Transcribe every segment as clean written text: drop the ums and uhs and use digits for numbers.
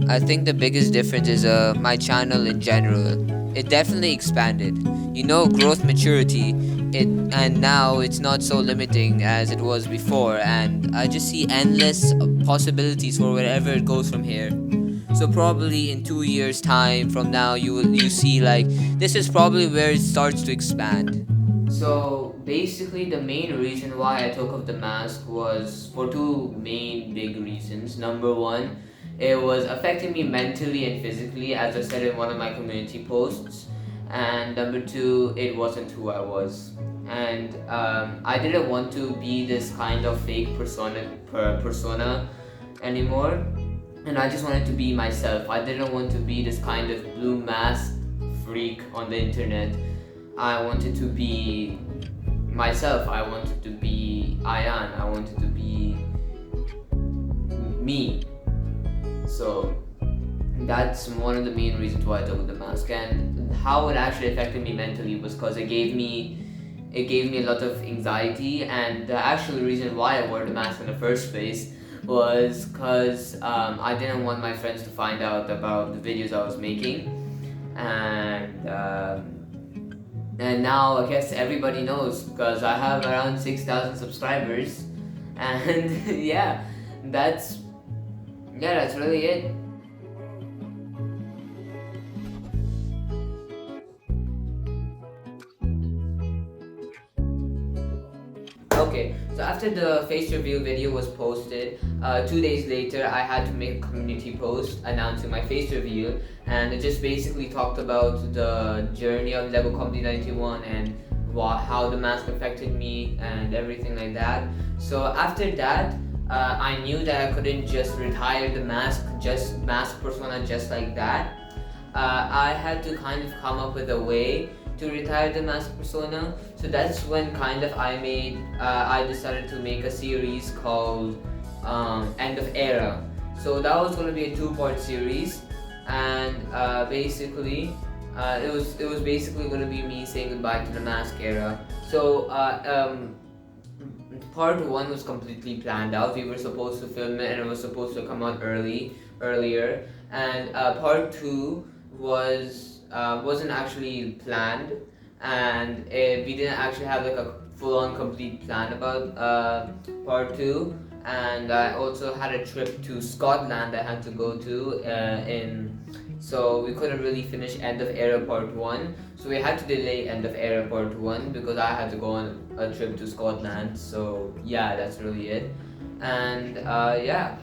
I think the biggest difference is my channel in general. It definitely expanded. Growth, maturity. And now it's not so limiting as it was before, and I just see endless possibilities for wherever it goes from here. So probably in 2 years' time from now, you see like this is probably where it starts to expand. So basically, the main reason why I took off the mask was for two main big reasons. Number one, it was affecting me mentally and physically, as I said in one of my community posts. And number two, it wasn't who I was. And I didn't want to be this kind of fake persona anymore. And I just wanted to be myself. I didn't want to be this kind of blue mask freak on the internet. I wanted to be myself. I wanted to be Ayan. I wanted to be me. So that's one of the main reasons why I took the mask. And how it actually affected me mentally was because it gave me a lot of anxiety. And the actual reason why I wore the mask in the first place was because I didn't want my friends to find out about the videos I was making. And now I guess everybody knows because I have around 6,000 subscribers. And that's that's really it. Okay, so after the face reveal video was posted, 2 days later I had to make a community post announcing my face reveal, and it just basically talked about the journey of Lego Comedy 91 and how the mask affected me and everything like that. So after that, I knew that I couldn't just retire the mask persona just like that. I had to kind of come up with a way to retire the mask persona. So that's when kind of I decided to make a series called End of Era. So that was going to be a two-part series, and basically it was basically going to be me saying goodbye to the mask era. So part one was completely planned out. We were supposed to film it and it was supposed to come out earlier, and part two wasn't actually planned, and we didn't actually have like a full-on complete plan about part two. And I also had a trip to Scotland I had to go to so we couldn't really finish End of Era part 1, so we had to delay End of Era part 1 because I had to go on a trip to Scotland. So yeah, that's really it. And yeah.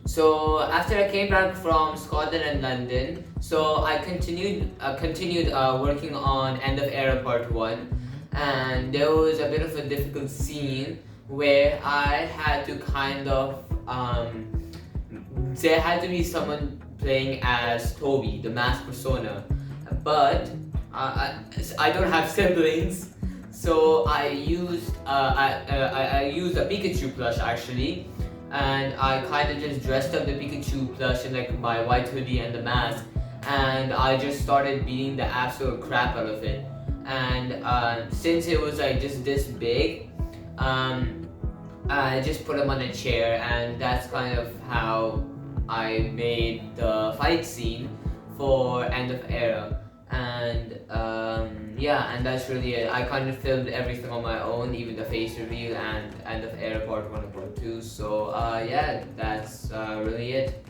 So after I came back from Scotland and London, so I continued working on End of Era Part 1, and there was a bit of a difficult scene where I had to kind of there had to be someone playing as Toby, the masked persona, but I don't have siblings, so I used I used a Pikachu plush actually. And I kind of just dressed up the Pikachu plush in like my white hoodie and the mask, and I just started beating the absolute crap out of it. And since it was like just this big, I just put him on a chair, and that's kind of how I made the fight scene for End of Era. And yeah, and that's really it. I kind of filmed everything on my own, even the face reveal and End of Era Part 1 and Part 2. So yeah, that's really it.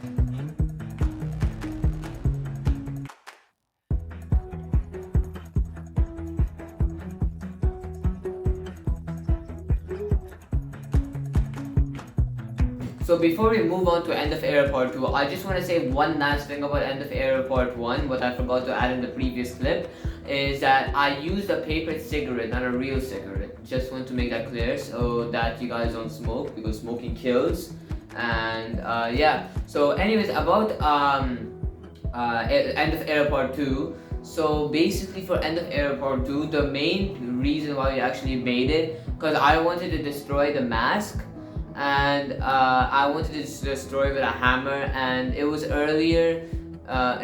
So before we move on to End of Era Part 2, I just want to say one last thing about End of Era Part 1, what I forgot to add in the previous clip, is that I used a paper cigarette, not a real cigarette. Just want to make that clear so that you guys don't smoke, because smoking kills. And yeah, so anyways, about End of Era Part 2. So basically for End of Era Part 2, the main reason why we actually made it, because I wanted to destroy the mask, and I wanted to destroy with a hammer, and it was earlier not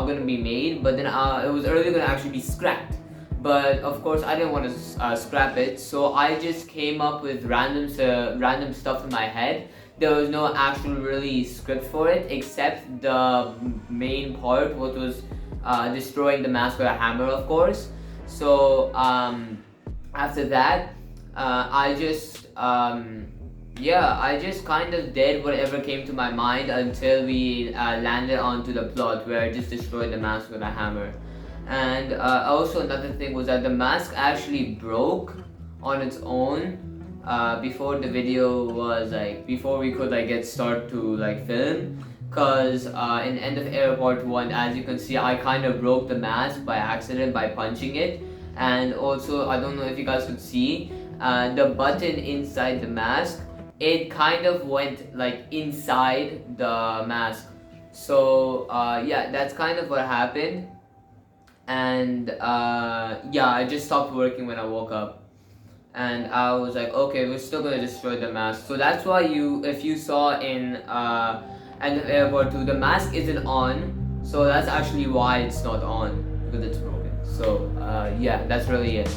gonna be made, but then it was earlier gonna actually be scrapped. but of course I didn't want to scrap it, so I just came up with random stuff in my head. There was no actual really script for it except the main part, what was destroying the mask with a hammer, of course. So after that, I just yeah, I just kind of did whatever came to my mind until we landed onto the plot where I just destroyed the mask with a hammer. And also another thing was that the mask actually broke on its own before the video was like, before we could like get start to like film. Cause in End of Era Part 1, as you can see, I kind of broke the mask by accident by punching it. And also, I don't know if you guys could see, the button inside the mask, it kind of went like inside the mask. So yeah, that's kind of what happened. And yeah, I just stopped working when I woke up. And I was like, okay, we're still gonna destroy the mask. So that's why if you saw in End of Era Part 2, the mask isn't on. So that's actually why it's not on, because it's broken. So yeah, that's really it.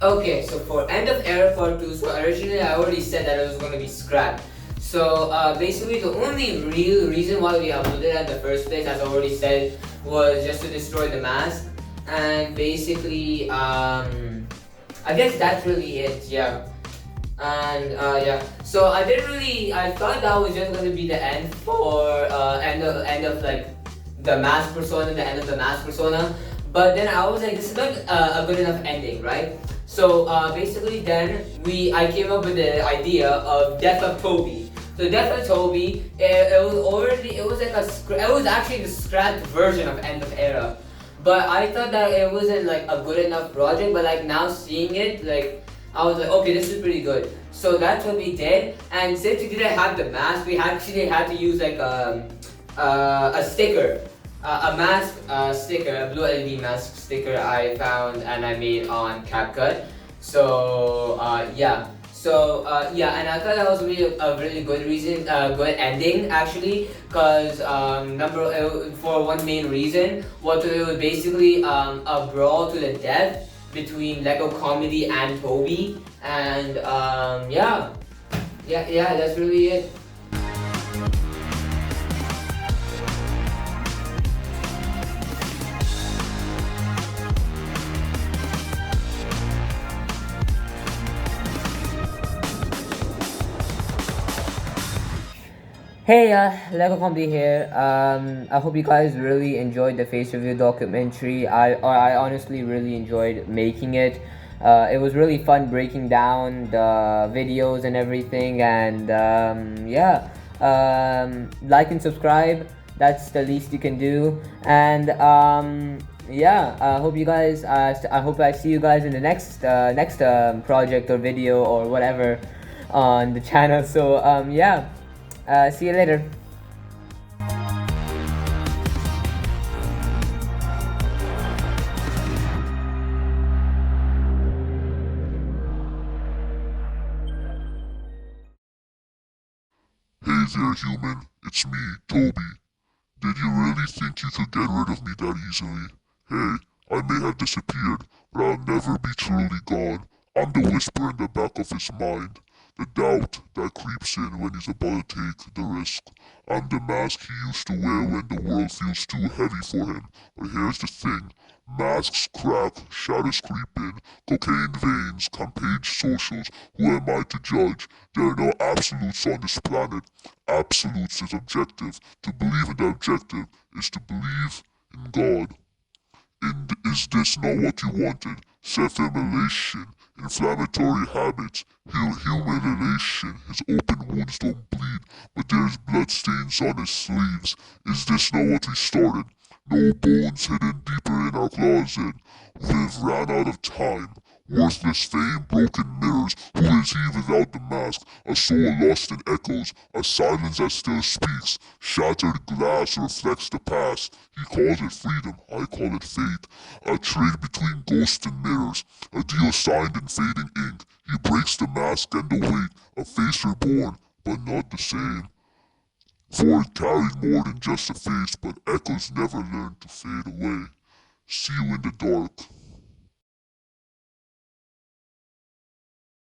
Okay, so for End of Era Part 2, so originally I already said that it was going to be scrapped. So basically the only real reason why we uploaded it in the first place, as I already said, was just to destroy the mask. And basically, I guess that's really it, yeah. And yeah, so I thought that was just going to be the end for end of like the mask persona, the end of the mask persona. But then I was like, this is not a good enough ending, right? So basically then I came up with the idea of Death of Toby. So Death of Toby, it was actually the scrapped version of End of Era. But I thought that it wasn't like a good enough project, but like now seeing it, like I was like, okay, this is pretty good. So that's what we did. And since we didn't have the mask, we actually had to use like a sticker. A mask sticker, a blue LED mask sticker I found and I made on CapCut. So yeah, so yeah, and I thought that was really a really good reason, good ending actually, cause for one main reason, what it was basically a brawl to the death between Lego Comedy and Toby, and yeah, that's really it. Hey, Lego Comedy here. I hope you guys really enjoyed the face review documentary. I honestly really enjoyed making it. It was really fun breaking down the videos and everything. And yeah, like and subscribe. That's the least you can do. And yeah, I hope you guys. I hope I see you guys in the next project or video or whatever on the channel. So yeah. See you later. Hey there, human. It's me, Toby. Did you really think you could get rid of me that easily? Hey, I may have disappeared, but I'll never be truly gone. I'm the whisper in the back of his mind, the doubt that creeps in when he's about to take the risk. I'm the mask he used to wear when the world feels too heavy for him. But here's the thing. Masks crack, shadows creep in, cocaine veins, campaign socials. Who am I to judge? There are no absolutes on this planet. Absolutes is objective. To believe in the objective is to believe in God. Is this not what you wanted? Self-immolation, inflammatory habits, humiliation. His open wounds don't bleed, but there's bloodstains on his sleeves. Is this not what we started? No bones hidden deeper in our closet. We've ran out of time. Worthless fame, broken mirrors. Who is he without the mask? A soul lost in echoes, a silence that still speaks. Shattered glass reflects the past. He calls it freedom, I call it fate. A trade between ghosts and mirrors, a deal signed in fading ink. He breaks the mask and the weight, a face reborn, but not the same. For it carried more than just a face, but echoes never learn to fade away. See you in the dark.